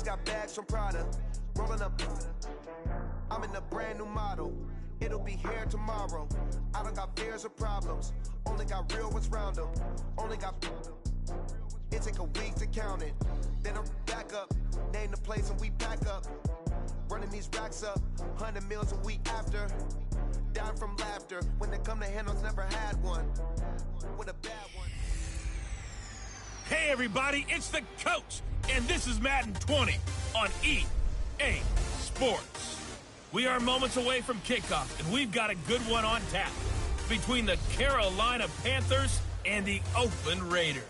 got bags from Prada, rolling up. I'm in a brand new model. It'll be here tomorrow. I don't got fears or problems. Only got real ones round them. Only got. It take a week to count it. Then I'm back up. Name the place and we pack up. Running these racks up. 100 meals a week after. Down from laughter. When they come to handles, never had one. With a bad one. Hey everybody, it's the coach. And this is Madden 20 on EA Sports. We are moments away from kickoff, and we've got a good one on tap between the Carolina Panthers and the Oakland Raiders.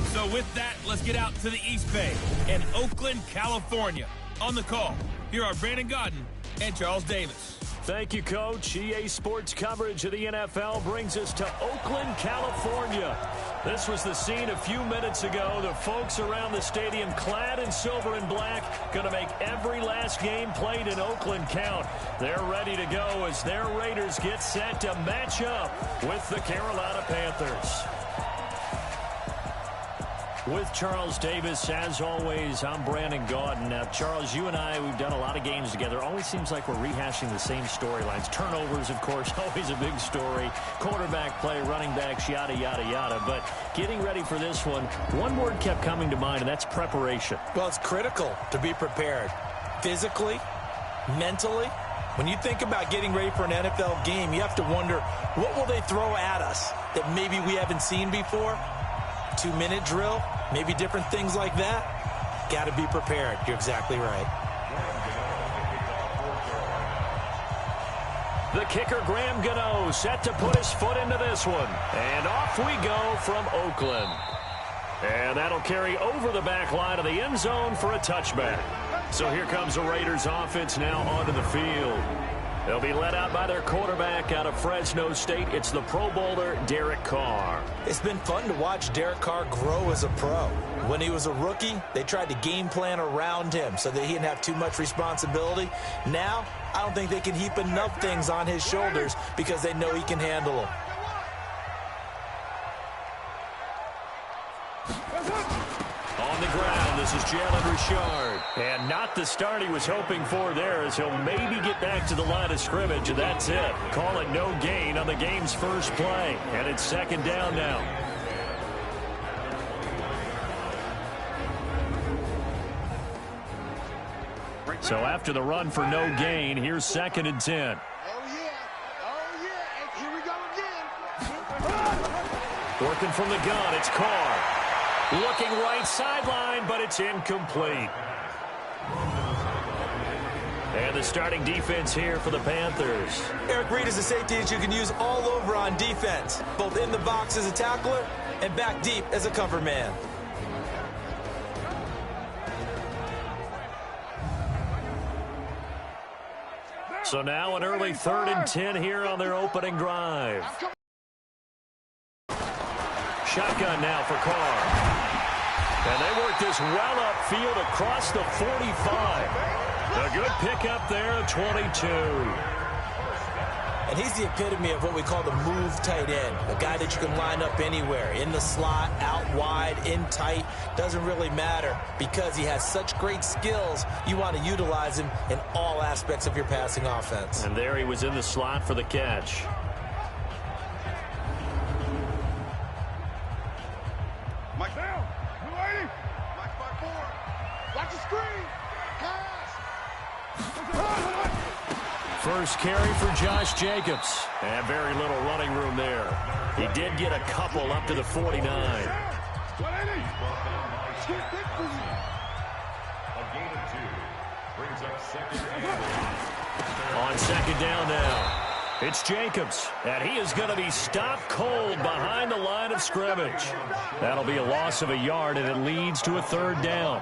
So with that, let's get out to the East Bay and Oakland, California. On the call, here are Brandon Godden and Charles Davis. Thank you, Coach. EA Sports coverage of the NFL brings us to Oakland, California. This was the scene a few minutes ago. The folks around the stadium clad in silver and black going to make every last game played in Oakland count. They're ready to go as their Raiders get set to match up with the Carolina Panthers. With Charles Davis, as always, I'm Brandon Gaudin. Now, Charles, you and I, we've done a lot of games together. Always seems like we're rehashing the same storylines. Turnovers, of course, always a big story. Quarterback play, running backs, yada, yada, yada. But getting ready for this one word kept coming to mind, and that's preparation. Well, it's critical to be prepared. Physically, mentally. When you think about getting ready for an NFL game, you have to wonder, what will they throw at us that maybe we haven't seen before? 2-minute drill, maybe different things like that. Got to be prepared. You're exactly right. The kicker, Graham Gano, set to put his foot into this one. And off we go from Oakland. And that'll carry over the back line of the end zone for a touchback. So here comes the Raiders offense now onto the field. They'll be led out by their quarterback out of Fresno State. It's the Pro Bowler, Derek Carr. It's been fun to watch Derek Carr grow as a pro. When he was a rookie, they tried to game plan around him so that he didn't have too much responsibility. Now, I don't think they can heap enough things on his shoulders because they know he can handle them. On the ground, this is Jalen Richard. And not the start he was hoping for there, as he'll maybe get back to the line of scrimmage, and that's it. Call it no gain on the game's first play. And it's second down now. So after the run for no gain, here's 2nd and 10. Here we go again. Working from the gun, it's Carr. Looking right sideline, but it's incomplete. And the starting defense here for the Panthers. Eric Reed is a safety that you can use all over on defense, both in the box as a tackler and back deep as a cover man. So now an early 3rd and 10 here on their opening drive. Shotgun now for Carr. And they work this well upfield across the 45. A good pickup there at 22. And he's the epitome of what we call the move tight end. A guy that you can line up anywhere. In the slot, out wide, in tight. Doesn't really matter because he has such great skills. You want to utilize him in all aspects of your passing offense. And there he was in the slot for the catch. Mike down. Waiting. Mike spot 4. Watch the screen. Pass. First carry for Josh Jacobs. And very little running room there. He did get a couple up to the 49. On second down now. It's Jacobs, and he is going to be stopped cold behind the line of scrimmage. That'll be a loss of a yard, and it leads to a 3rd down.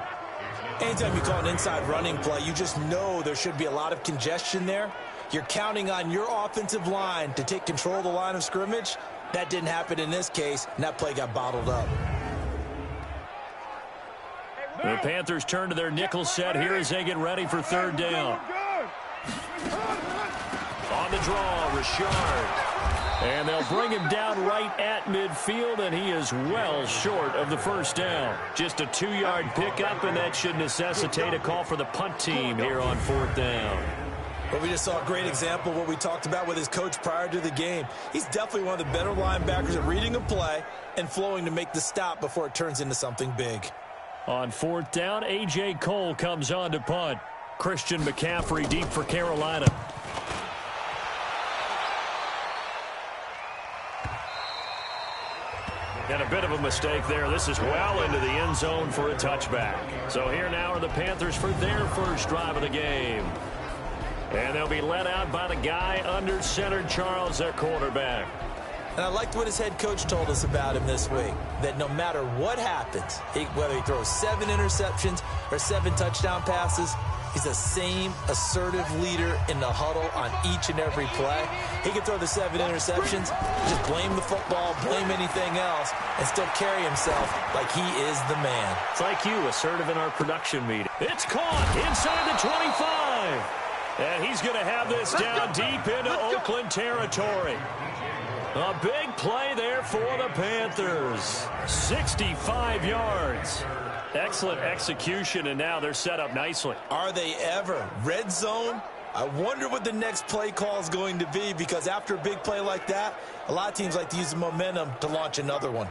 Anytime you call an inside running play, you just know there should be a lot of congestion there. You're counting on your offensive line to take control of the line of scrimmage. That didn't happen in this case, and that play got bottled up. The Panthers turn to their nickel set here as they get ready for 3rd down. On the draw, Richard. And they'll bring him down right at midfield, and he is well short of the first down. Just a 2-yard pickup, and that should necessitate a call for the punt team here on 4th down. Well, we just saw a great example of what we talked about with his coach prior to the game. He's definitely one of the better linebackers at reading a play and flowing to make the stop before it turns into something big. On 4th down, A.J. Cole comes on to punt. Christian McCaffrey deep for Carolina. And a bit of a mistake there. This is well into the end zone for a touchback. So here now are the Panthers for their first drive of the game. And they'll be led out by the guy under center, Charles, their quarterback. And I liked what his head coach told us about him this week, that no matter what happens, whether he throws 7 interceptions or 7 touchdown passes, he's the same assertive leader in the huddle on each and every play. He can throw the 7 interceptions, just blame the football, blame anything else, and still carry himself like he is the man. It's like you, assertive in our production meeting. It's caught inside the 25. And he's going to have this down deep into Oakland territory. A big play there for the Panthers. 65 yards. Excellent execution, and now they're set up nicely. Are they ever? Red zone? I wonder what the next play call is going to be, because after a big play like that, a lot of teams like to use the momentum to launch another one.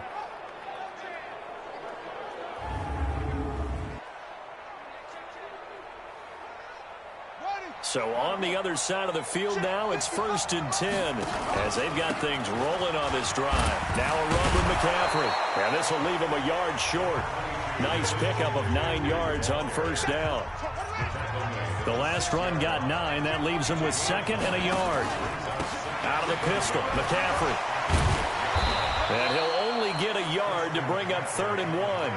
So on the other side of the field now, it's 1st and 10 as they've got things rolling on this drive. Now a run with McCaffrey, and this will leave him a yard short. Nice pickup of 9 yards on 1st down. The last run got 9. That leaves him with 2nd and a yard. Out of the pistol, McCaffrey. And he'll only get a yard to bring up 3rd and 1.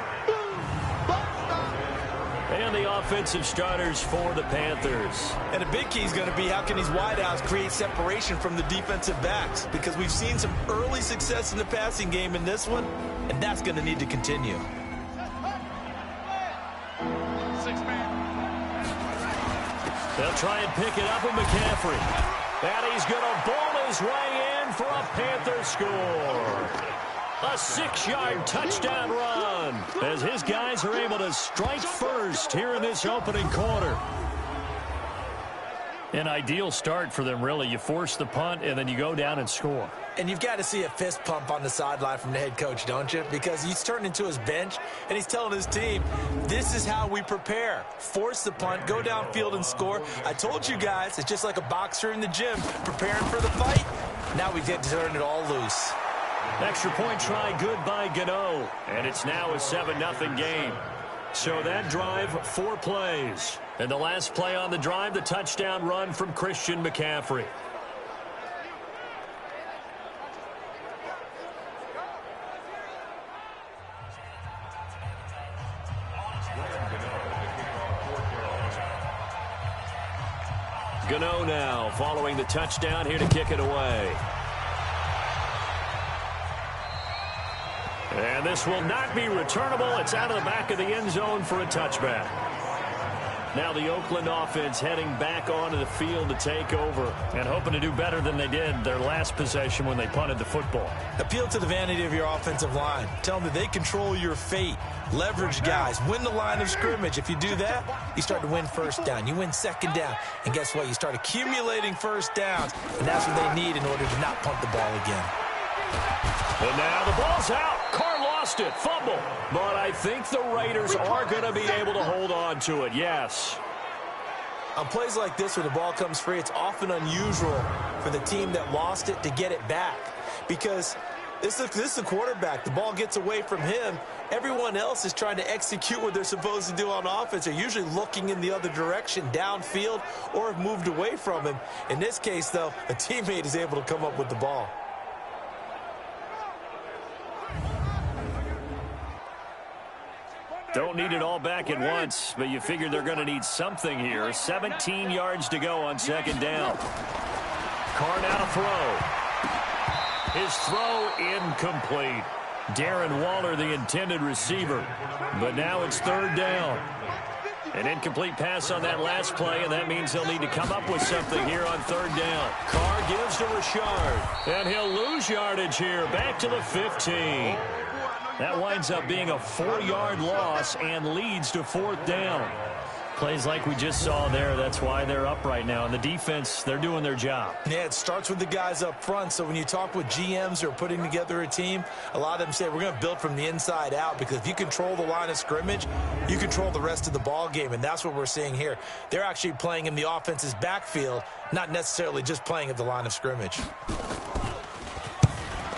And the offensive starters for the Panthers. And a big key is going to be how can these wideouts create separation from the defensive backs, because we've seen some early success in the passing game in this one, and that's going to need to continue. They'll try and pick it up with McCaffrey. And he's going to bowl his way in for a Panther score. A 6-yard touchdown run as his guys are able to strike first here in this opening quarter. An ideal start for them, really. You force the punt, and then you go down and score. And you've got to see a fist pump on the sideline from the head coach, don't you? Because he's turned into his bench, and he's telling his team, this is how we prepare. Force the punt, go downfield and score. I told you guys, it's just like a boxer in the gym preparing for the fight. Now we get to turn it all loose. Extra point try good by Gano, and it's now a 7-0 game. So that drive, 4 plays. And the last play on the drive, the touchdown run from Christian McCaffrey. Gano now following the touchdown here to kick it away. And this will not be returnable. It's out of the back of the end zone for a touchback. Now the Oakland offense heading back onto the field to take over and hoping to do better than they did their last possession when they punted the football. Appeal to the vanity of your offensive line. Tell them that they control your fate. Leverage guys. Win the line of scrimmage. If you do that, you start to win 1st down. You win 2nd down. And guess what? You start accumulating 1st downs. And that's what they need in order to not punt the ball again. And now the ball's out. Carr lost it. Fumble. But I think the Raiders are going to be able to hold on to it. Yes. On plays like this where the ball comes free, it's often unusual for the team that lost it to get it back. Because this is a quarterback. The ball gets away from him. Everyone else is trying to execute what they're supposed to do on offense. They're usually looking in the other direction, downfield, or have moved away from him. In this case, though, a teammate is able to come up with the ball. Don't need it all back at once, but you figure they're going to need something here. 17 yards to go on 2nd down. Carr now to throw. His throw incomplete. Darren Waller, the intended receiver. But now it's 3rd down. An incomplete pass on that last play, and that means they'll need to come up with something here on third down. Carr gives to Richard, and he'll lose yardage here, back to the 15. That winds up being a 4-yard loss and leads to fourth down. Plays like we just saw there. That's why they're up right now. And the defense, they're doing their job. Yeah, it starts with the guys up front. So when you talk with GMs who are putting together a team, a lot of them say we're going to build from the inside out, because if you control the line of scrimmage, you control the rest of the ball game. And that's what we're seeing here. They're actually playing in the offense's backfield, not necessarily just playing at the line of scrimmage.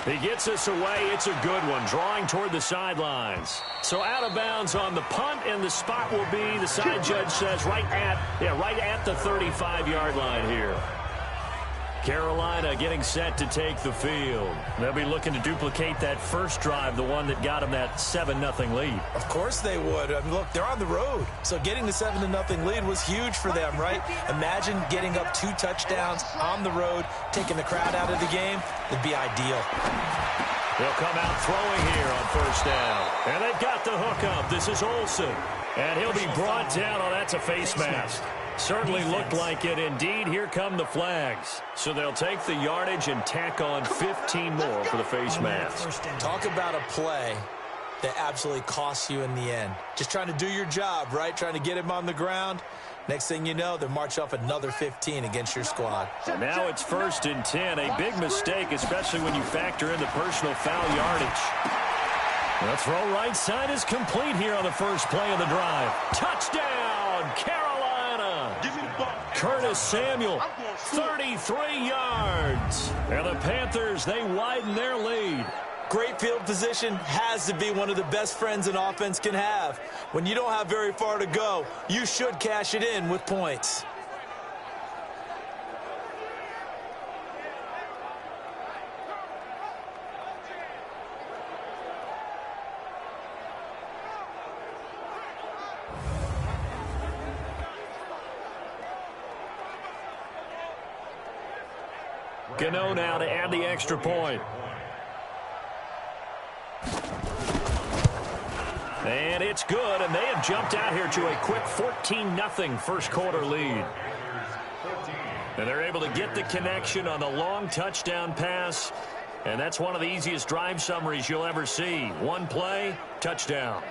He gets us away. It's a good one, drawing toward the sidelines. So out of bounds on the punt, and the spot will be, the side judge says, right at the 35-yard line here. Carolina getting set to take the field. They'll be looking to duplicate that first drive, the one that got them that 7-0 lead. Of course they would. I mean, look, they're on the road. So getting the 7-0 lead was huge for them, right? Imagine getting up 2 touchdowns on the road, taking the crowd out of the game. It'd be ideal. They'll come out throwing here on first down. And they've got the hook up. This is Olsen. And he'll be brought down. Oh, that's a face mask. Certainly looked like it. Indeed, here come the flags. So they'll take the yardage and tack on 15 more for the face mask. Talk about a play that absolutely costs you in the end. Just trying to do your job, right? Trying to get him on the ground. Next thing you know, they march off another 15 against your squad. And now it's 1st and 10. A big mistake, especially when you factor in the personal foul yardage. The throw right side is complete here on the first play of the drive. Touchdown, Carolina! Curtis Samuel, 33 yards. And the Panthers, they widen their lead. Great field position has to be one of the best friends an offense can have. When you don't have very far to go, you should cash it in with points. Gano now to add the extra point. And it's good, and they have jumped out here to a quick 14-0 first quarter lead. And they're able to get the connection on the long touchdown pass. And that's one of the easiest drive summaries you'll ever see. One play, touchdown.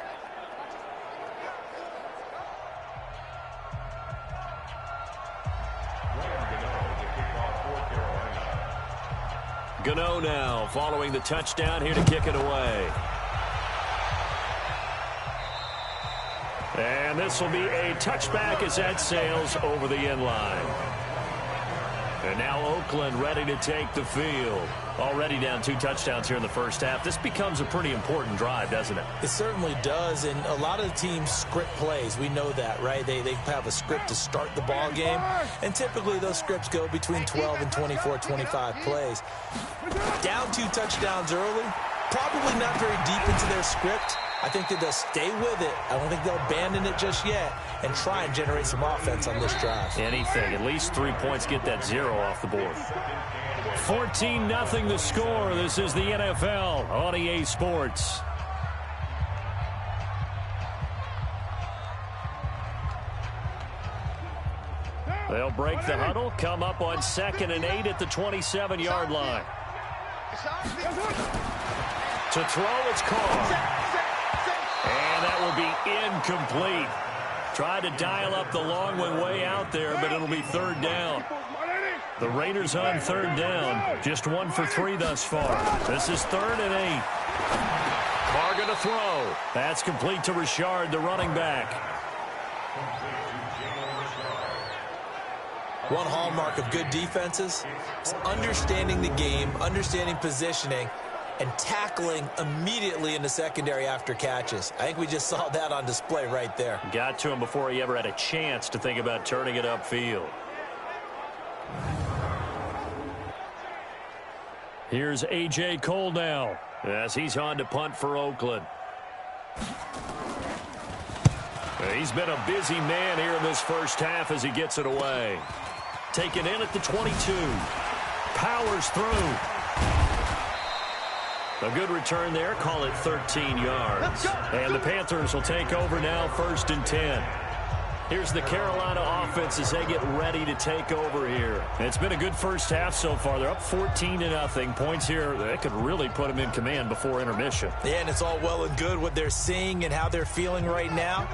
Gano now following the touchdown here to kick it away. And this will be a touchback as that sails over the end line. And now Oakland ready to take the field. Already down 2 touchdowns here in the first half. This becomes a pretty important drive, doesn't it? It certainly does, and a lot of the teams script plays. We know that, right? They have a script to start the ball game, and typically those scripts go between 12 and 24, 25 plays. Down 2 touchdowns early, probably not very deep into their script. I think that they'll stay with it. I don't think they'll abandon it just yet and try and generate some offense on this drive. Anything. At least 3 points, get that 0 off the board. 14-0 the score. This is the NFL on EA Sports. They'll break the huddle, come up on 2nd and 8 at the 27-yard line. To throw, it's Carr. And that will be incomplete. Tried to dial up the long one way out there, but it'll be 3rd down. The Raiders on 3rd down. Just 1 for 3 thus far. This is 3rd and 8. Carr going to throw. That's complete to Richard, the running back. One hallmark of good defenses is understanding the game, understanding positioning, and tackling immediately in the secondary after catches. I think we just saw that on display right there. Got to him before he ever had a chance to think about turning it upfield. Here's A.J. Cole now as he's on to punt for Oakland. He's been a busy man here in this first half as he gets it away. Taken in at the 22. Powers through. A good return there. Call it 13 yards. And the Panthers will take over now, 1st and 10. Here's the Carolina offense as they get ready to take over here. It's been a good first half so far. They're up 14-0. Points here, that could really put them in command before intermission. Yeah, and it's all well and good what they're seeing and how they're feeling right now.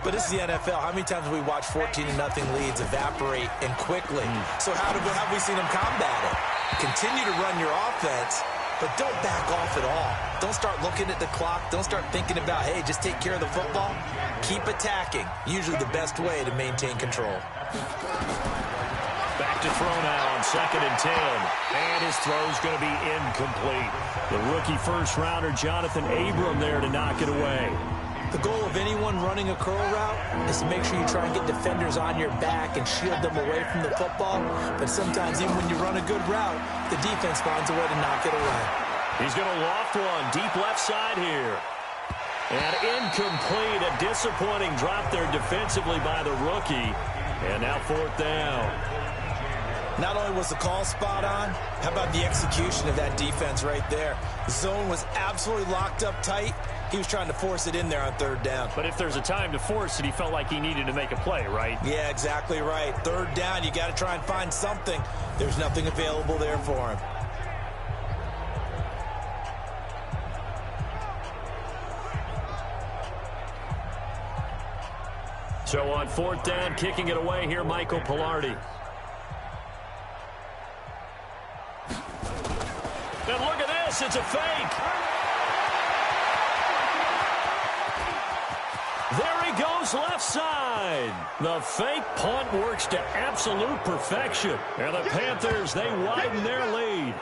But this is the NFL. How many times have we watched 14-0 leads evaporate and quickly? So how have we seen them combat it? Continue to run your offense, but don't back off at all. Don't start looking at the clock. Don't start thinking about, hey, just take care of the football. Keep attacking. Usually the best way to maintain control. Back to throw now on 2nd and 10. And his throw's going to be incomplete. The rookie first-rounder, Jonathan Abram, there to knock it away. The goal of anyone running a curl route is to make sure you try and get defenders on your back and shield them away from the football. But sometimes even when you run a good route, the defense finds a way to knock it away. He's going to loft one deep left side here. And incomplete. A disappointing drop there defensively by the rookie. And now 4th down. Not only was the call spot on, how about the execution of that defense right there? The zone was absolutely locked up tight. He was trying to force it in there on 3rd down. But if there's a time to force it, he felt like he needed to make a play, right? Yeah, exactly right. 3rd down, you got to try and find something. There's nothing available there for him. So on 4th down, kicking it away here, Michael Pilardi. And look at this, it's a fake. There he goes left side. The fake punt works to absolute perfection. And the Panthers, they widen their lead.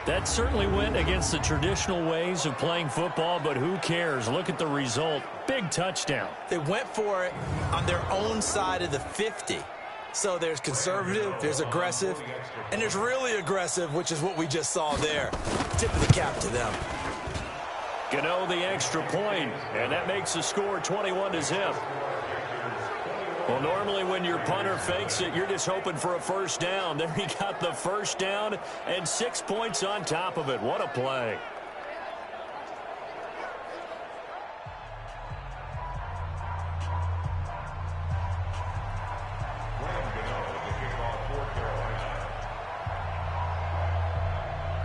That certainly went against the traditional ways of playing football, but who cares? Look at the result. Big touchdown. They went for it on their own side of the 50. So there's conservative, there's aggressive, and there's really aggressive, which is what we just saw there. Tip of the cap to them. Gano the extra point, and that makes the score 21-0. Well, normally when your punter fakes it, you're just hoping for a first down. There he got the first down and 6 points on top of it. What a play.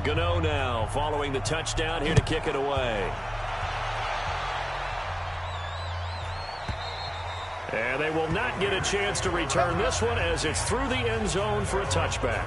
Gano now following the touchdown here to kick it away. And they will not get a chance to return this one as it's through the end zone for a touchback.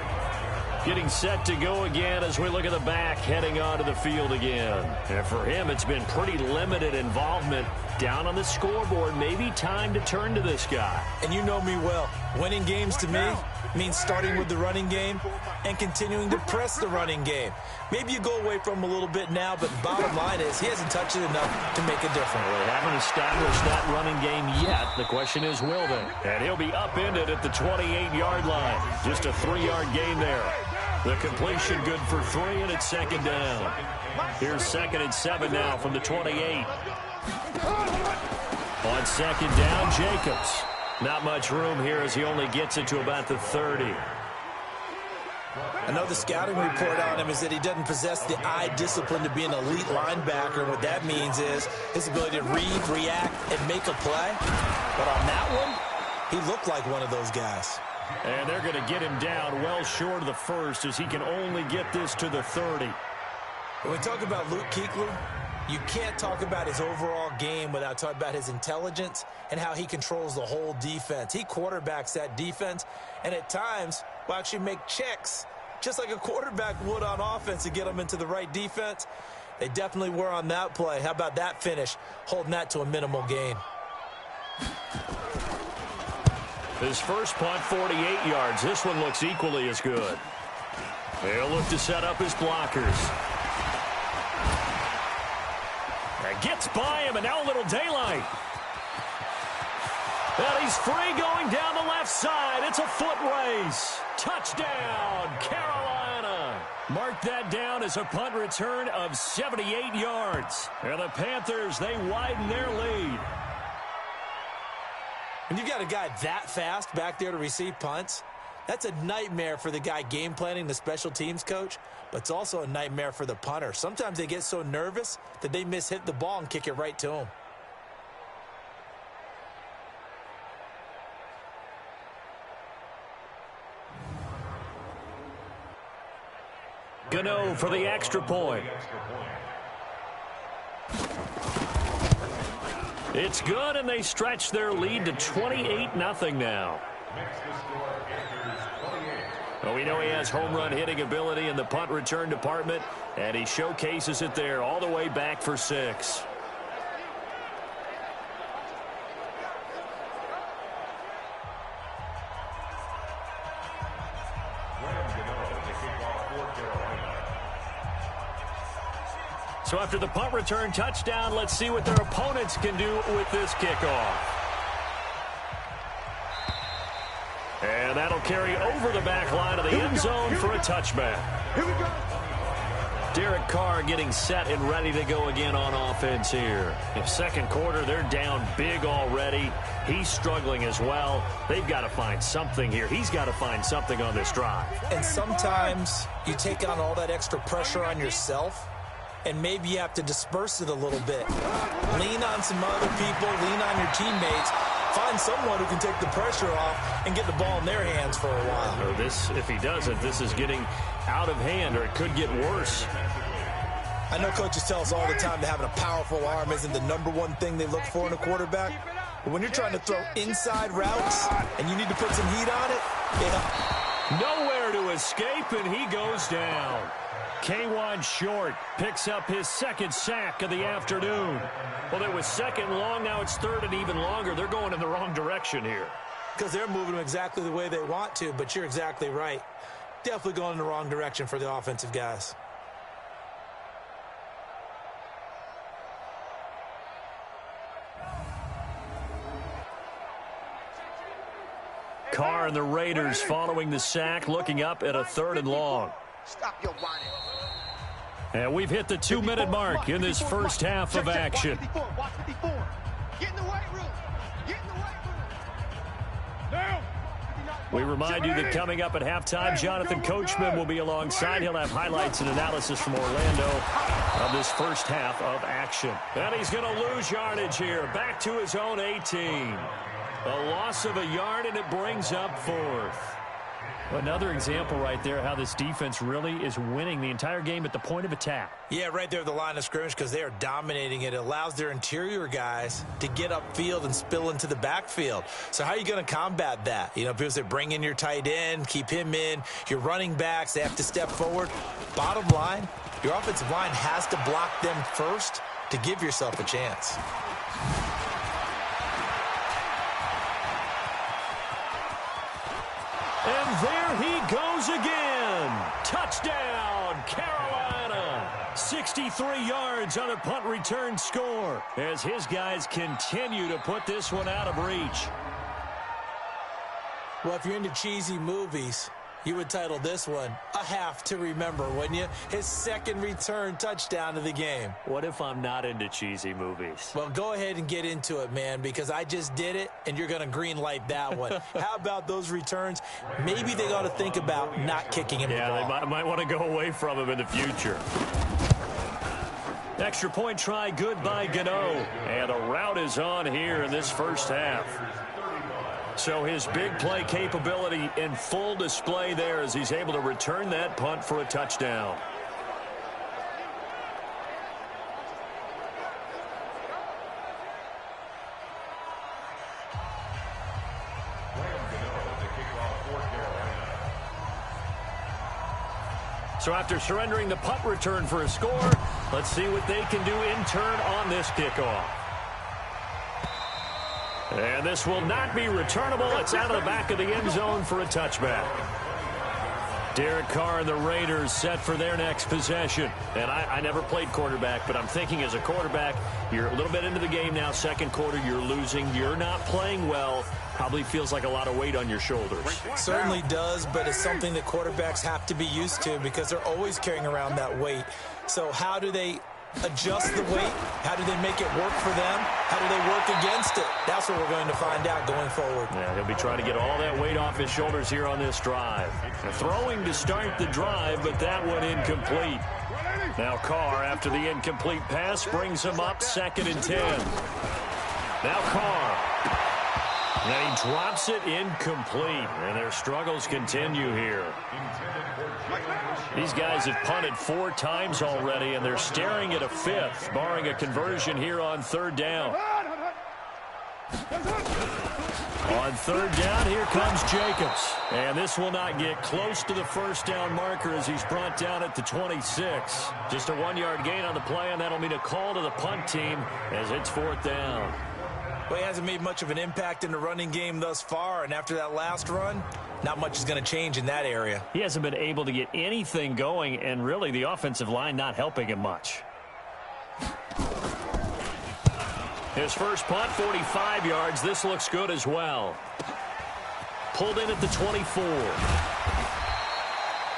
Getting set to go again as we look at the back heading onto the field again. And for him, it's been pretty limited involvement down on the scoreboard. Maybe time to turn to this guy. And you know me well. Winning games to me means starting with the running game and continuing to press the running game. Maybe you go away from him a little bit now, but bottom line is he hasn't touched it enough to make a difference. Well, they haven't established that running game yet. The question is, will they? And he'll be upended at the 28-yard line. Just a 3-yard gain there. The completion good for 3, and it's 2nd down. Here's 2nd and 7 now from the 28. On 2nd down, Jacobs. Not much room here as he only gets it to about the 30. I know the scouting report on him is that he doesn't possess the eye discipline to be an elite linebacker. What that means is his ability to read, react, and make a play. But on that one, he looked like one of those guys. And they're going to get him down well short of the first as he can only get this to the 30. When we talk about Luke Kuechly, you can't talk about his overall game without talking about his intelligence and how he controls the whole defense. He quarterbacks that defense, and at times will actually make checks, just like a quarterback would on offense to get them into the right defense. They definitely were on that play. How about that finish, holding that to a minimal gain? His first punt, 48 yards. This one looks equally as good. They'll look to set up his blockers. That gets by him, and now a little daylight. And he's free going down the left side. It's a foot race. Touchdown, Carolina. Mark that down as a punt return of 78 yards. And the Panthers, they widen their lead. When you got a guy that fast back there to receive punts, that's a nightmare for the guy game planning, the special teams coach, but it's also a nightmare for the punter. Sometimes they get so nervous that they hit the ball and kick it right to him. Gano for the extra point. It's good, and they stretch their lead to 28-0 now. Well, we know he has home run hitting ability in the punt return department, and he showcases it there all the way back for 6. So after the punt return touchdown, let's see what their opponents can do with this kickoff. And that'll carry over the back line of the end zone for a touchback. Here we go. Derek Carr getting set and ready to go again on offense here. In second quarter, they're down big already. He's struggling as well. They've got to find something here. He's got to find something on this drive. And sometimes you take on all that extra pressure on yourself, and maybe you have to disperse it a little bit. Lean on some other people, lean on your teammates. Find someone who can take the pressure off and get the ball in their hands for a while. Or this, if he doesn't, this is getting out of hand, or it could get worse. I know coaches tell us all the time that having a powerful arm isn't the #1 thing they look for in a quarterback. But when you're trying to throw inside routes and you need to put some heat on it, nowhere to escape, and he goes down. K'Wan Short picks up his second sack of the afternoon. Well, it was second long. Now it's third and even longer. They're going in the wrong direction here. Because they're moving them exactly the way they want to, but you're exactly right. Definitely going in the wrong direction for the offensive guys. Carr and the Raiders following the sack, looking up at a 3rd and long. Stop your whining. And we've hit the 2-minute mark in this first half of action. Watch 54. Get in the weight room. Get in the weight room. Down. We remind you that coming up at halftime, Jonathan Coachman will be alongside. He'll have highlights and analysis from Orlando of this first half of action. And he's going to lose yardage here. Back to his own 18. A loss of a yard, and it brings up 4th. Another example right there how this defense really is winning the entire game at the point of attack. Yeah, right there at the line of scrimmage, because they are dominating it. It allows their interior guys to get upfield and spill into the backfield. So how are you going to combat that? You know, people say bring in your tight end, keep him in. Your running backs, they have to step forward. Bottom line, your offensive line has to block them first to give yourself a chance. And there he goes again. Touchdown, Carolina. 63 yards on a punt return score as his guys continue to put this one out of reach. Well, if you're into cheesy movies, you would title this one A Half to Remember, wouldn't you? His second return touchdown of the game. What if I'm not into cheesy movies? Well, go ahead and get into it, man, because I just did it, and you're going to green light that one. How about those returns? Maybe they got to think about not kicking him the ball. Yeah, they might want to go away from him in the future. Extra point try good by Gano. And a route is on here in this first half. So his big play capability in full display there as he's able to return that punt for a touchdown. So after surrendering the punt return for a score, let's see what they can do in turn on this kickoff. And this will not be returnable. It's out of the back of the end zone for a touchback. Derek Carr and the Raiders set for their next possession. And I never played quarterback, but I'm thinking as a quarterback, you're a little bit into the game now. Second quarter, you're losing. You're not playing well. Probably feels like a lot of weight on your shoulders. Certainly does, but it's something that quarterbacks have to be used to because they're always carrying around that weight. So how do they adjust the weight? How do they make it work for them? How do they work against it? That's what we're going to find out going forward. Yeah, he'll be trying to get all that weight off his shoulders here on this drive. Throwing to start the drive, but that one incomplete. Now Carr, after the incomplete pass, brings him up 2nd and 10. Now Carr. And then he drops it incomplete, and their struggles continue here. These guys have punted 4 times already, and they're staring at a 5th, barring a conversion here on 3rd down. On 3rd down, here comes Jacobs. And this will not get close to the 1st down marker as he's brought down at the 26. Just a 1-yard gain on the play, and that'll mean a call to the punt team as it's 4th down. Well, he hasn't made much of an impact in the running game thus far, and after that last run, not much is going to change in that area. He hasn't been able to get anything going, and really the offensive line not helping him much. His first punt, 45 yards. This looks good as well. Pulled in at the 24.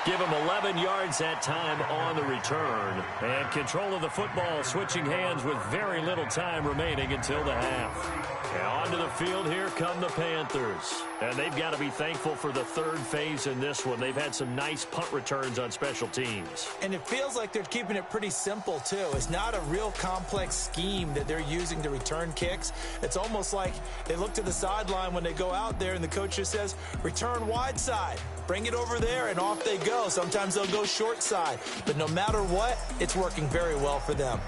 Give him 11 yards that time on the return. And control of the football switching hands with very little time remaining until the half. And onto the field, here come the Panthers. And they've got to be thankful for the 3rd phase in this one. They've had some nice punt returns on special teams. And it feels like they're keeping it pretty simple, too. It's not a real complex scheme that they're using to return kicks. It's almost like they look to the sideline when they go out there, and the coach just says, return wide side. Bring it over there, and off they go. Sometimes they'll go short side. But no matter what, it's working very well for them.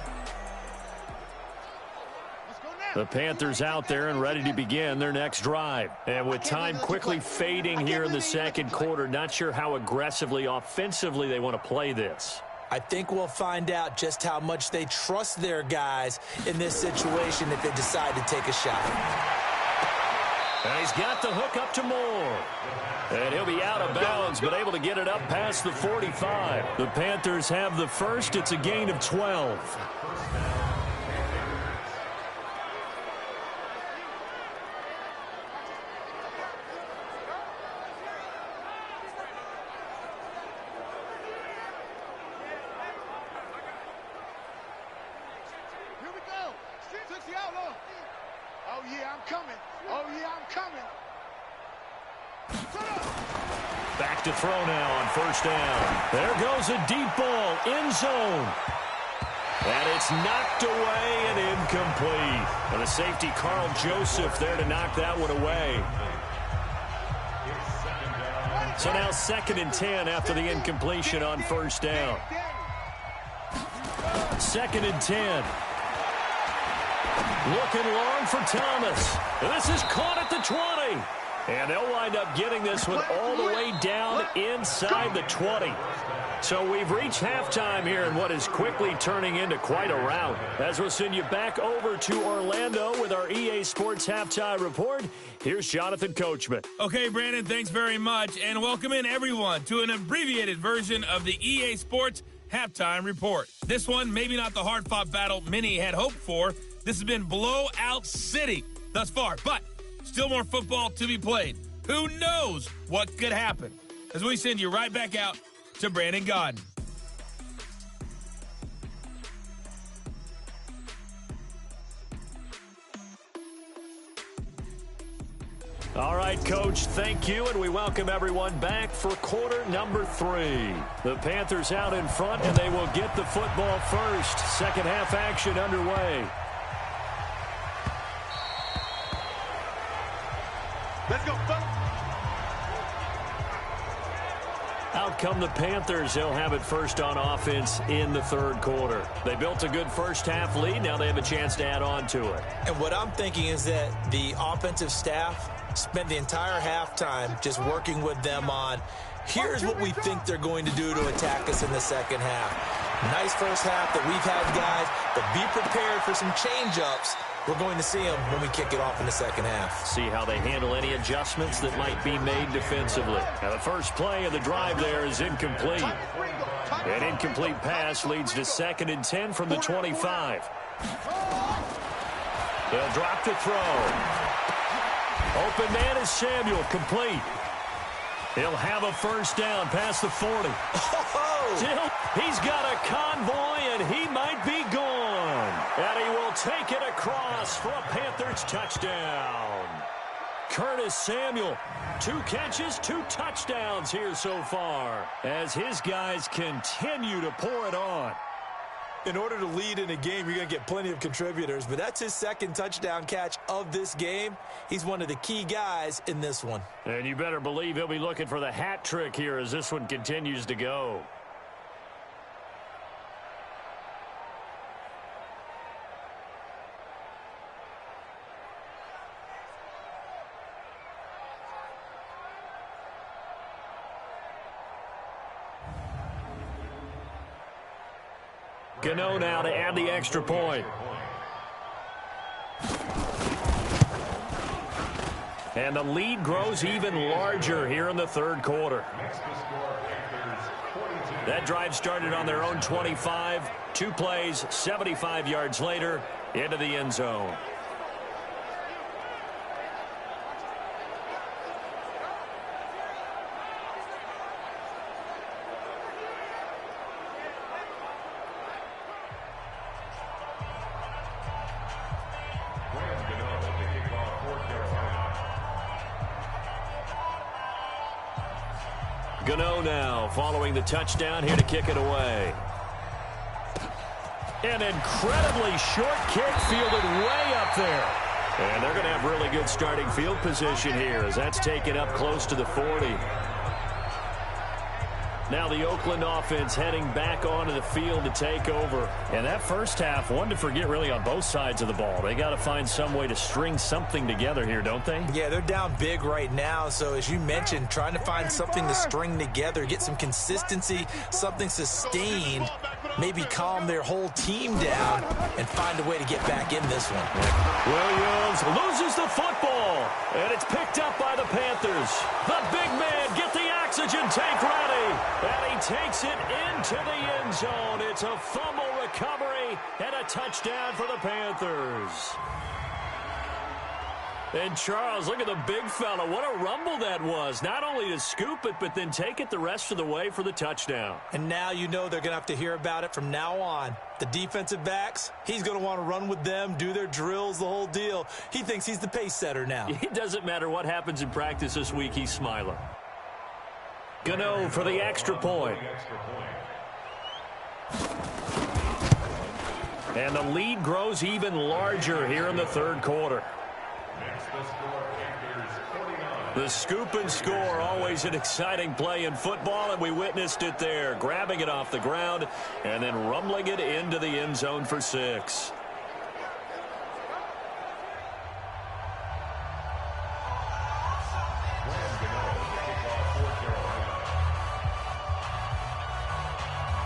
The Panthers out there and ready to begin their next drive. And with time quickly fading here in the 2nd quarter, not sure how aggressively, offensively they want to play this. I think we'll find out just how much they trust their guys in this situation if they decide to take a shot. And he's got the hook up to Moore. And he'll be out of bounds, but able to get it up past the 45. The Panthers have the first. It's a gain of 12. Back to throw now on 1st down. There goes a deep ball, end zone. And it's knocked away and incomplete. And the safety, Carl Joseph, there to knock that one away. So now 2nd and 10 after the incompletion on 1st down. 2nd and 10. Looking long for Thomas. And this is caught at the 20. And they'll wind up getting this one all the way down inside the 20. So we've reached halftime here in what is quickly turning into quite a rout. As we'll send you back over to Orlando with our EA Sports Halftime Report, here's Jonathan Coachman. Okay, Brandon, thanks very much. And welcome in, everyone, to an abbreviated version of the EA Sports Halftime Report. This one, maybe not the hard-fought battle many had hoped for. This has been blowout city thus far, but still more football to be played. Who knows what could happen? As we send you right back out to Brandon Gaudin. All right, Coach, thank you, and we welcome everyone back for quarter number 3. The Panthers out in front, and they will get the football first. Second half action underway. Let's go, fellas. Out come the Panthers. They'll have it first on offense in the 3rd quarter. They built a good first half lead. Now they have a chance to add on to it. And what I'm thinking is that the offensive staff spent the entire halftime just working with them on, here's what we think they're going to do to attack us in the second half. Nice first half that we've had, guys, but be prepared for some change-ups. We're going to see them when we kick it off in the second half. See how they handle any adjustments that might be made defensively. Now the first play of the drive there is incomplete. An incomplete pass leads to 2nd and 10 from the 25. They'll drop the throw. Open man is Samuel, complete. He'll have a first down past the 40. Still, he's got a convoy, and he might be gone. And he will take it across for a Panthers touchdown. Curtis Samuel, 2 catches, 2 touchdowns here so far as his guys continue to pour it on. In order to lead in a game, you're going to get plenty of contributors, but that's his second touchdown catch of this game. He's one of the key guys in this one. And you better believe he'll be looking for the hat trick here as this one continues to go. Gano now to add the extra point. And the lead grows even larger here in the third quarter. That drive started on their own 25. 2 plays, 75 yards later, into the end zone. Gano now following the touchdown here to kick it away. An incredibly short kick fielded way up there. And they're going to have really good starting field position here as that's taken up close to the 40. Now the Oakland offense heading back onto the field to take over. And that first half, one to forget really on both sides of the ball. They got to find some way to string something together here, don't they? Yeah, they're down big right now. So as you mentioned, trying to find something to string together, get some consistency, something sustained, maybe calm their whole team down and find a way to get back in this one. Williams loses the football, and it's picked up by the Panthers. The big man, get the oxygen tank ready. And he takes it into the end zone. It's a fumble recovery and a touchdown for the Panthers. And Charles, look at the big fella. What a rumble that was. Not only to scoop it, but then take it the rest of the way for the touchdown. And now you know they're going to have to hear about it from now on. The defensive backs, he's going to want to run with them, do their drills, the whole deal. He thinks he's the pace setter now. It doesn't matter what happens in practice this week. He's smiling. Gano for the extra point. And the lead grows even larger here in the third quarter. The scoop and score, always an exciting play in football, and we witnessed it there, grabbing it off the ground and then rumbling it into the end zone for 6.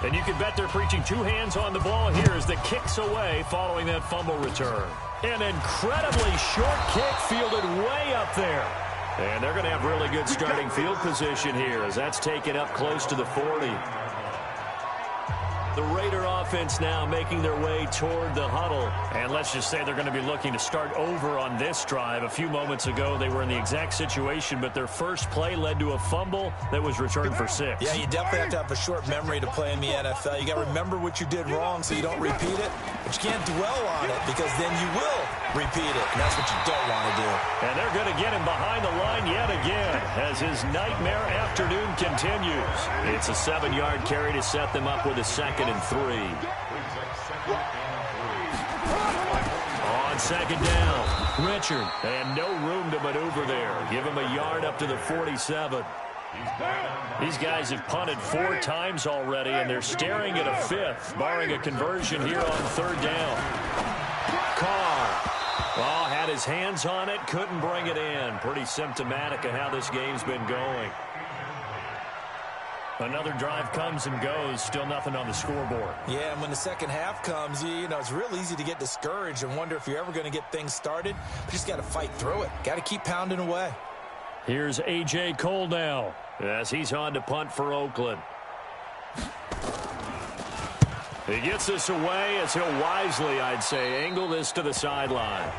And you can bet they're preaching 2 hands on the ball here as the kick's away following that fumble return. An incredibly short kick fielded way up there. And they're going to have really good starting field position here as that's taken up close to the 40. The Raider offense now making their way toward the huddle. And let's just say they're going to be looking to start over on this drive. A few moments ago, they were in the exact situation, but their first play led to a fumble that was returned for 6. Yeah, you definitely have to have a short memory to play in the NFL. You got to remember what you did wrong so you don't repeat it, but you can't dwell on it because then you will repeat it, and that's what you don't want to do. And they're going to get him behind the line yet again as his nightmare afternoon continues. It's a 7-yard carry to set them up with a 2nd and 3. On 2nd down, Richard, and no room to maneuver there. Give him a yard up to the 47. These guys have punted 4 times already, and they're staring at a 5th, barring a conversion here on 3rd down. Carr, had his hands on it, couldn't bring it in. Pretty symptomatic of how this game's been going. Another drive comes and goes, still nothing on the scoreboard. Yeah, and when the second half comes, you know, it's real easy to get discouraged and wonder if you're ever going to get things started. You just got to fight through it. Got to keep pounding away. Here's A.J. Cole now as he's on to punt for Oakland. He gets this away as he'll wisely, I'd say, angle this to the sideline.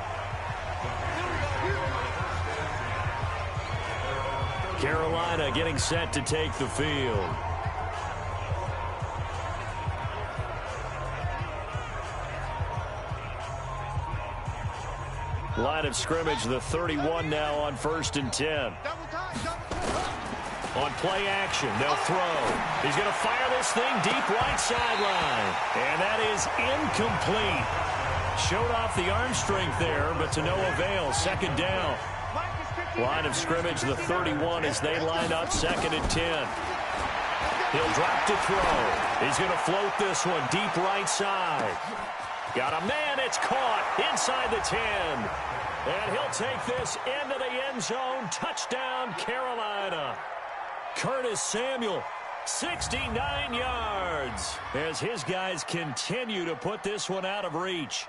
Carolina getting set to take the field. Line of scrimmage, the 31 now on 1st and 10. On play action, they'll throw. He's going to fire this thing deep right sideline. And that is incomplete. Showed off the arm strength there, but to no avail. Second down. Line of scrimmage, the 31 as they line up, second and 10. He'll drop to throw. He's going to float this one deep right side. Got a man, it's caught inside the 10. And he'll take this into the end zone. Touchdown, Carolina. Curtis Samuel, 69 yards, as his guys continue to put this one out of reach.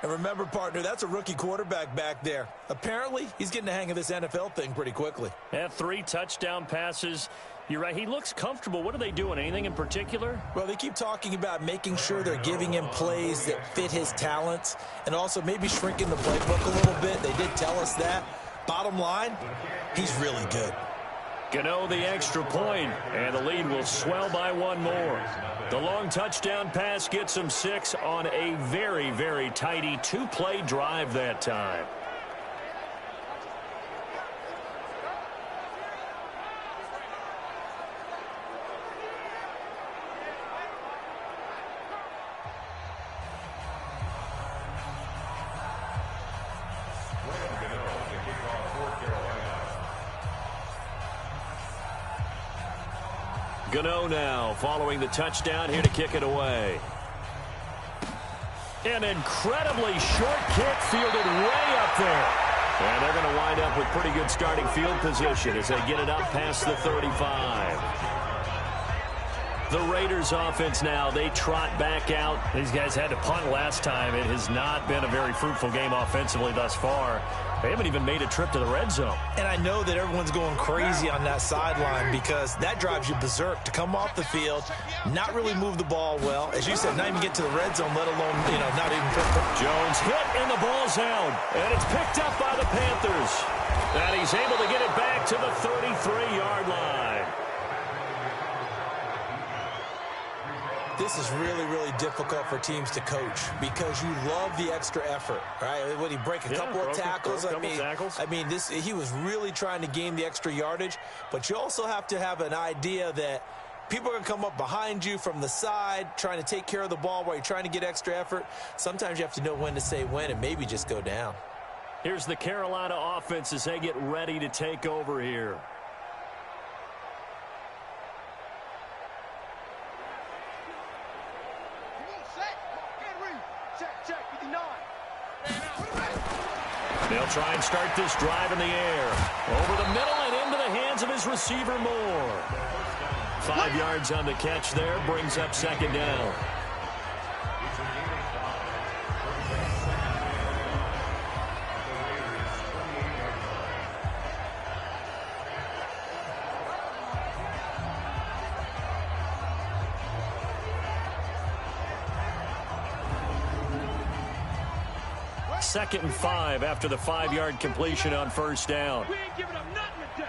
And remember, partner, that's a rookie quarterback back there. Apparently, he's getting the hang of this NFL thing pretty quickly. Had 3 touchdown passes. You're right, he looks comfortable. What are they doing? Anything in particular? Well, they keep talking about making sure they're giving him plays that fit his talents and also maybe shrinking the playbook a little bit. They did tell us that. Bottom line, he's really good. Gano the extra point, and the lead will swell by 1 more. The long touchdown pass gets them 6 on a very, very tidy 2-play drive that time. Gano now following the touchdown, here to kick it away. An incredibly short kick fielded way up there. And they're going to wind up with pretty good starting field position as they get it up past the 35. The Raiders offense now, they trot back out. These guys had to punt last time. It has not been a very fruitful game offensively thus far. They haven't even made a trip to the red zone. And I know that everyone's going crazy on that sideline because that drives you berserk to come off the field, not really move the ball well. As you said, not even get to the red zone, let alone, not even pick up. Jones hit and the ball's out. And it's picked up by the Panthers. And he's able to get it back to the 33-yard line. This is really, really difficult for teams to coach because you love the extra effort, right? When he break a couple of tackles, I mean, he was really trying to gain the extra yardage, but you also have to have an idea that people are going to come up behind you from the side, trying to take care of the ball while you're trying to get extra effort. Sometimes you have to know when to say when and maybe just go down. Here's the Carolina offense as they get ready to take over here. They'll try and start this drive in the air. Over the middle and into the hands of his receiver Moore. 5 yards on the catch there, brings up second down. Second and 5 after the 5-yard completion on first down. We ain't giving up nothing today.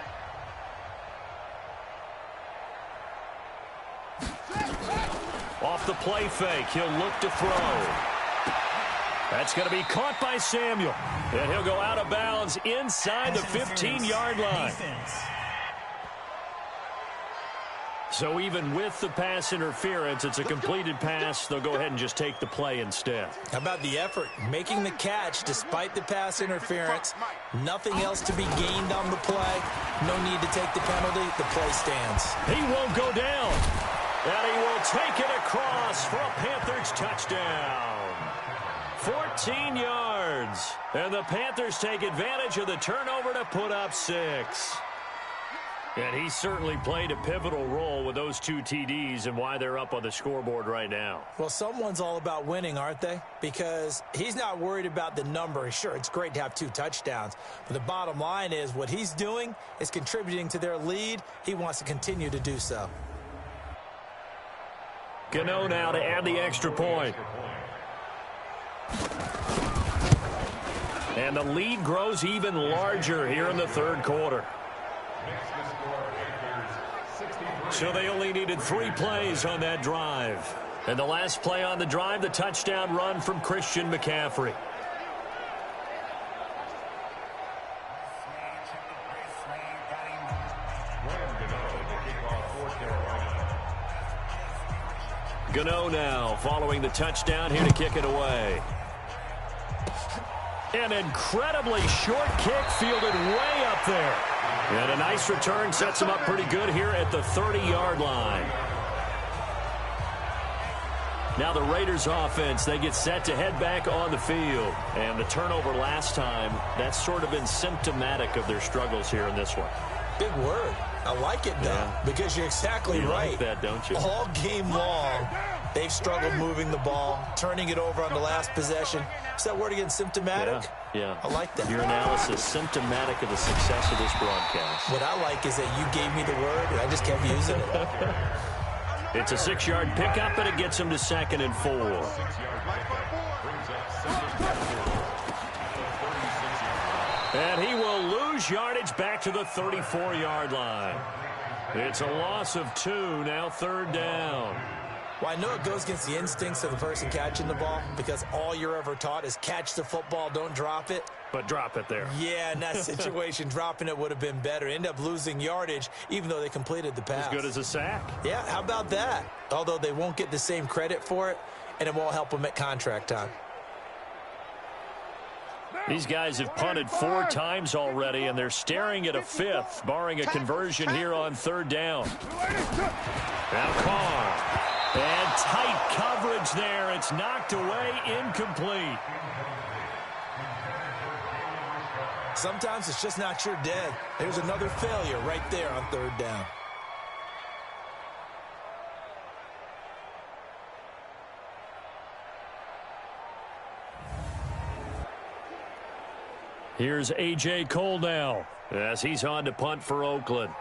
Off the play fake, he'll look to throw. That's going to be caught by Samuel. And he'll go out of bounds inside the 15-yard line. So even with the pass interference, it's a completed pass. They'll go ahead and just take the play instead. How about the effort? Making the catch despite the pass interference. Nothing else to be gained on the play. No need to take the penalty. The play stands. He won't go down. And he will take it across for a Panthers touchdown. 14 yards. And the Panthers take advantage of the turnover to put up 6. And he certainly played a pivotal role with those 2 TDs and why they're up on the scoreboard right now. Well, someone's all about winning, aren't they? Because he's not worried about the number. Sure, it's great to have 2 touchdowns. But the bottom line is what he's doing is contributing to their lead. He wants to continue to do so. Gano now to add the extra point. And the lead grows even larger here in the third quarter. So they only needed 3 plays on that drive. And the last play on the drive, the touchdown run from Christian McCaffrey. Gano now following the touchdown here to kick it away. An incredibly short kick fielded way up there. And a nice return sets him up pretty good here at the 30-yard line. Now the Raiders offense, they get set to head back on the field. And the turnover last time, that's sort of been symptomatic of their struggles here in this one. Big word. I like it, though, because you're exactly right. You like that, don't you? All game long, they've struggled moving the ball, turning it over on the last possession. Is that word again, symptomatic? Yeah. I like that. Your analysis, symptomatic of the success of this broadcast. What I like is that you gave me the word, and I just kept using it. It's a 6-yard pickup, and it gets him to 2nd and 4. And he will lose yardage back to the 34-yard line. It's a loss of 2, now 3rd down. Well, I know it goes against the instincts of the person catching the ball because all you're ever taught is catch the football, don't drop it. But drop it there. Yeah, in that situation, dropping it would have been better. End up losing yardage, even though they completed the pass. As good as a sack. Yeah, how about that? Although they won't get the same credit for it, and it won't help them at contract time. These guys have punted 4 times already, and they're staring at a 5th, barring a conversion here on 3rd down. Now Carr. And tight coverage there. It's knocked away, incomplete. Sometimes it's just not your dead. There's another failure right there on 3rd down. Here's A.J. Cole now as he's on to punt for Oakland.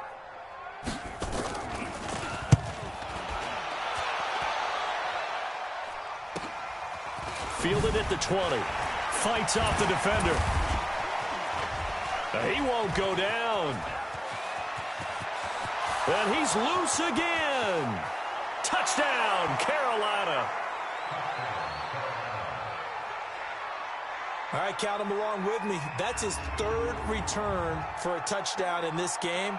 Fielded at the 20. Fights off the defender. He won't go down. And he's loose again. Touchdown, Carolina. All right, count him along with me. That's his 3rd return for a touchdown in this game.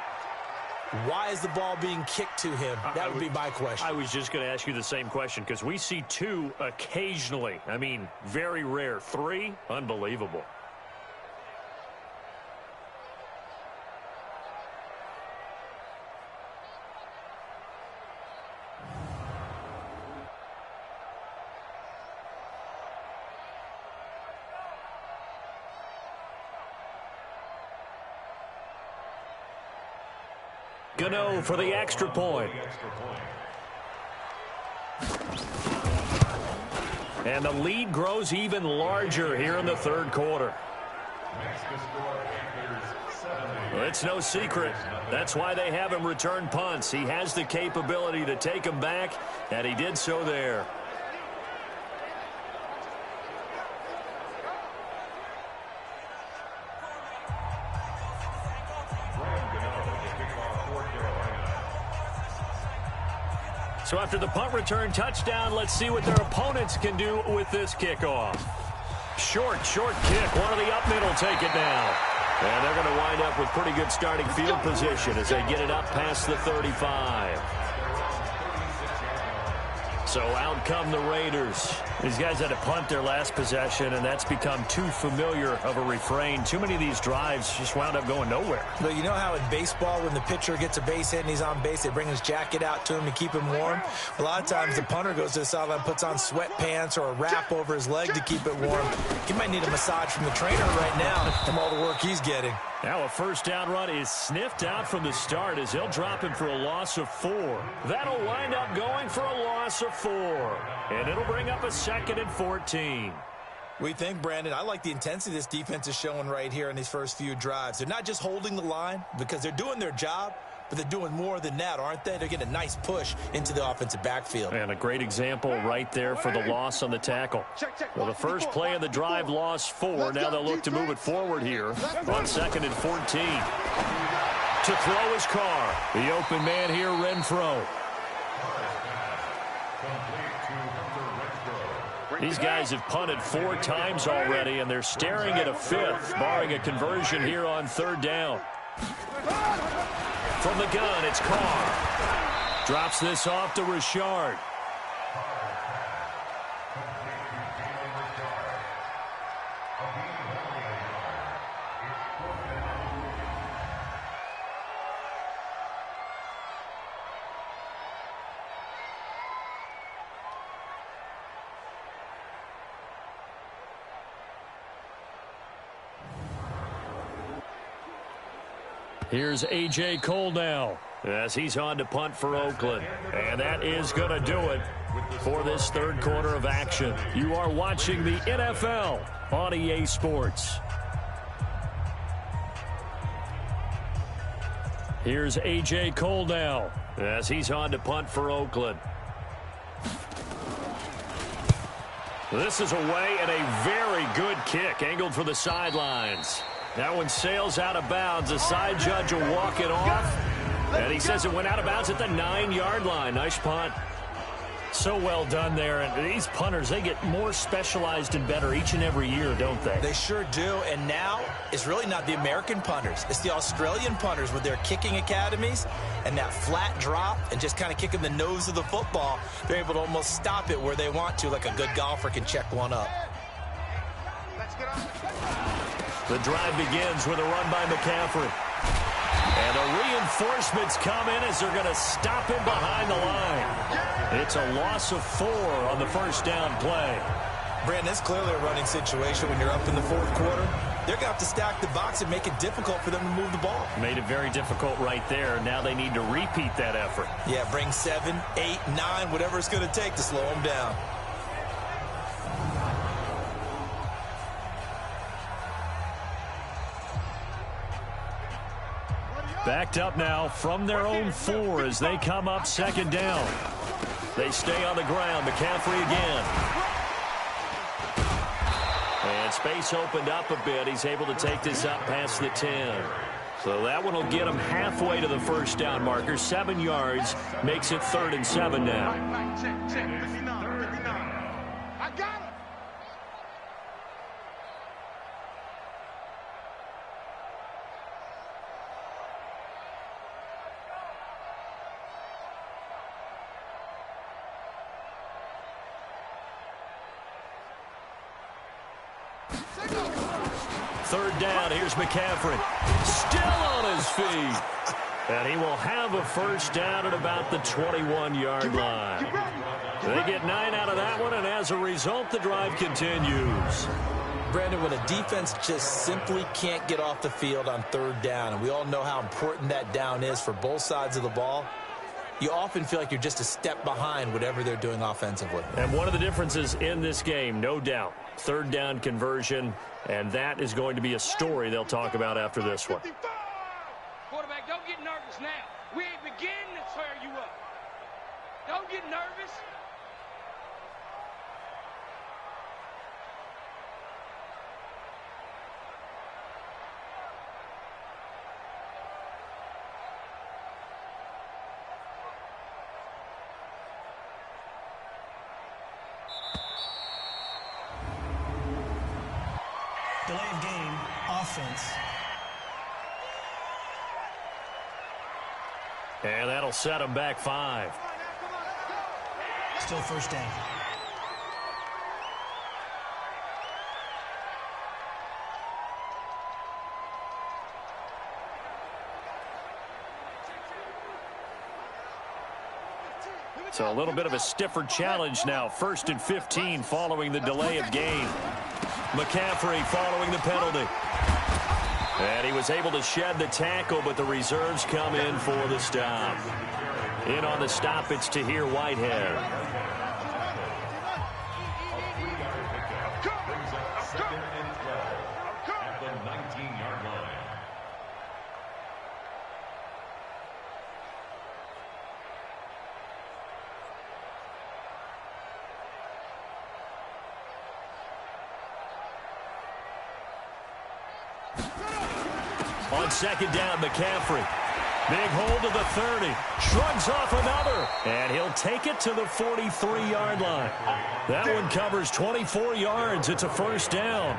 Why is the ball being kicked to him? That would be my question. I was just going to ask you the same question because we see 2 occasionally. I mean, very rare. 3, unbelievable. Gano for the extra point. And the lead grows even larger here in the 3rd quarter. Well, it's no secret. That's why they have him return punts. He has the capability to take them back, and he did so there. So after the punt return touchdown, let's see what their opponents can do with this kickoff. Short kick. One of the up middle take it down. And they're going to wind up with pretty good starting field position as they get it up past the 35. So out come the Raiders. These guys had to punt their last possession, and that's become too familiar of a refrain. Too many of these drives just wound up going nowhere. But you know how in baseball, when the pitcher gets a base hit and he's on base, they bring his jacket out to him to keep him warm? A lot of times the punter goes to the sideline, puts on sweatpants or a wrap over his leg to keep it warm. He might need a massage from the trainer right now from all the work he's getting. Now a 1st down run is sniffed out from the start as they'll drop him for a loss of 4. That'll wind up going for a loss of 4. And it'll bring up a 2nd and 14. We think, Brandon, I like the intensity this defense is showing right here in these first few drives. They're not just holding the line because they're doing their job, but they're doing more than that, aren't they? They're getting a nice push into the offensive backfield. And a great example right there for the loss on the tackle. Well, the first play of the drive lost 4. Now they'll look to move it forward here on 2nd and 14. To throw his Carr. The open man here, Renfro. These guys have punted 4 times already, and they're staring at a 5th, barring a conversion here on 3rd down. From the gun, it's Carr. Drops this off to Richard. Here's A.J. Cole now as he's on to punt for Oakland. And that is going to do it for this third quarter of action. You are watching the NFL on EA Sports. Here's A.J. Cole now as he's on to punt for Oakland. This is away and a very good kick angled for the sidelines. That one sails out of bounds. The side judge will walk it off. And he says it went out of bounds at the 9-yard line. Nice punt. So well done there. And these punters, they get more specialized and better each and every year, don't they? They sure do. And now it's really not the American punters. It's the Australian punters with their kicking academies and that flat drop and just kind of kicking the nose of the football. They're able to almost stop it where they want to, like a good golfer can check one up. The drive begins with a run by McCaffrey. And the reinforcements come in as they're going to stop him behind the line. It's a loss of 4 on the first down play. Brandon, it's clearly a running situation when you're up in the fourth quarter. They're going to have to stack the box and make it difficult for them to move the ball. Made it very difficult right there. Now they need to repeat that effort. Yeah, bring 7, 8, 9, whatever it's going to take to slow them down. Backed up now from their own 4 as they come up second down. They stay on the ground. McCaffrey again. And space opened up a bit. He's able to take this up past the 10. So that one will get him halfway to the first down marker. 7 yards makes it 3rd and 7 now. I got him. Third down, here's McCaffrey. Still on his feet. And he will have a first down at about the 21-yard line. They get 9 out of that one, and as a result, the drive continues. Brandon, when a defense just simply can't get off the field on third down, and we all know how important that down is for both sides of the ball, you often feel like you're just a step behind whatever they're doing offensively. And one of the differences in this game, no doubt, third down conversion, and that is going to be a story they'll talk about after this one. Quarterback, don't get nervous now. We ain't beginning to tear you up. Don't get nervous. Delay of game, offense. And that'll set them back 5. Still first down. So a little bit of a stiffer challenge now. 1st and 15 following the delay of game. McCaffrey following the penalty. And he was able to shed the tackle, but the reserves come in for the stop. In on the stop, it's Tahir Whitehead. At the 19-yard line. On second down, McCaffrey. Big hold of the 30. Shrugs off another. And he'll take it to the 43-yard line. That one covers 24 yards. It's a first down.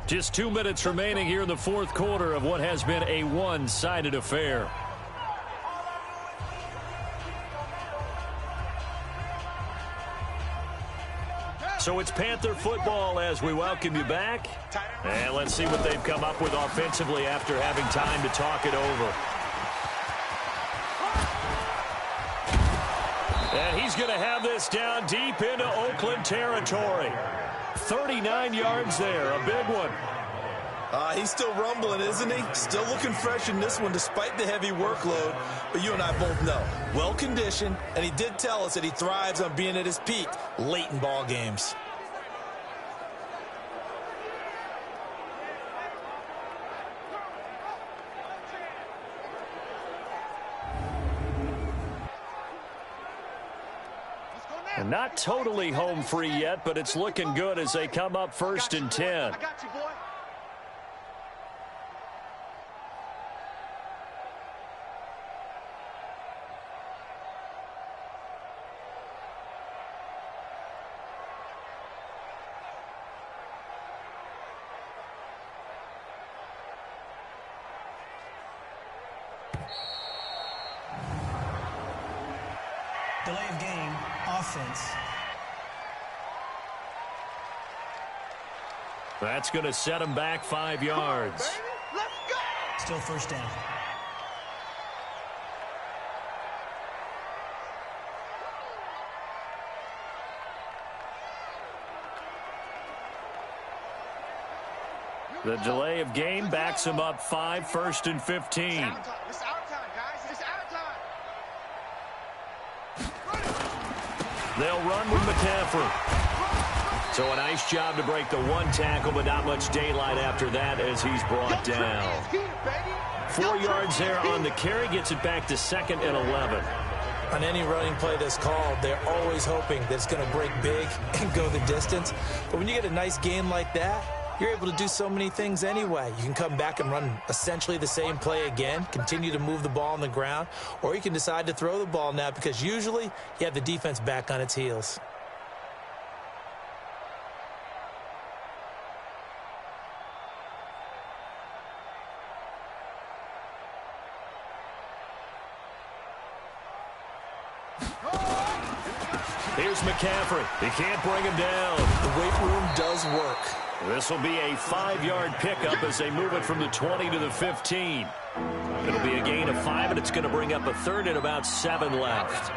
Just 2 minutes remaining here in the fourth quarter of what has been a one-sided affair. So it's Panther football as we welcome you back. And let's see what they've come up with offensively after having time to talk it over. And he's going to have this down deep into Oakland territory. 39 yards there, a big one. He's still rumbling, isn't he? Still looking fresh in this one despite the heavy workload. But you and I both know, well-conditioned, and he did tell us that he thrives on being at his peak late in ball games. And not totally home free yet, but it's looking good as they come up 1st and 10. I got you, boy. Delay of game, offense. That's going to set him back 5 yards. Let's go! Still first down. The delay of game backs him up 5, 1st and 15. It's our time, guys. It's our time. They'll run with McCaffrey. So a nice job to break the one tackle, but not much daylight after that as he's brought down. 4 yards there on the carry, gets it back to 2nd and 11. On any running play that's called, they're always hoping that it's going to break big and go the distance. But when you get a nice gain like that, you're able to do so many things anyway. You can come back and run essentially the same play again, continue to move the ball on the ground, or you can decide to throw the ball now because usually you have the defense back on its heels. Here's McCaffrey. He can't bring him down. The weight room does work. This will be a 5-yard pickup as they move it from the 20 to the 15. It'll be a gain of 5, and it's going to bring up a 3rd and about 7 left.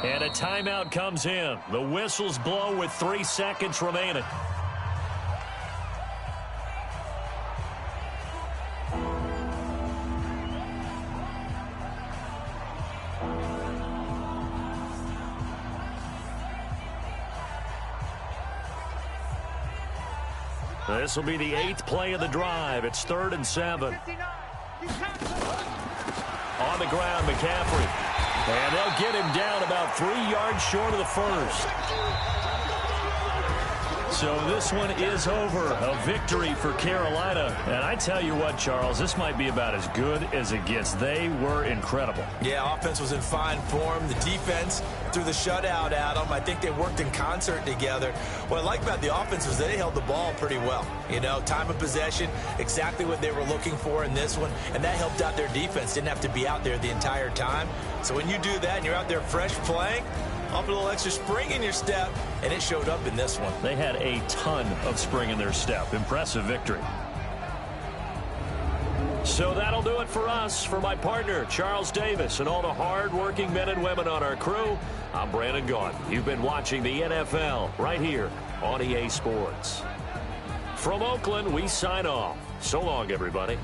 And a timeout comes in. The whistles blow with 3 seconds remaining. This will be the 8th play of the drive. It's 3rd and 7. On the ground, McCaffrey. And they'll get him down about 3 yards short of the first. So this one is over. A victory for Carolina. And I tell you what, Charles, this might be about as good as it gets. They were incredible. Yeah, offense was in fine form. The defense threw the shutout at them. I think they worked in concert together. What I like about the offense was they held the ball pretty well. You know, time of possession, exactly what they were looking for in this one. And that helped out their defense. Didn't have to be out there the entire time. So when you do that and you're out there fresh playing, up a little extra spring in your step, and it showed up in this one. They had a ton of spring in their step. Impressive victory. So that'll do it for us. For my partner, Charles Davis, and all the hard-working men and women on our crew, I'm Brandon Gaughan. You've been watching the NFL right here on EA Sports. From Oakland, we sign off. So long, everybody.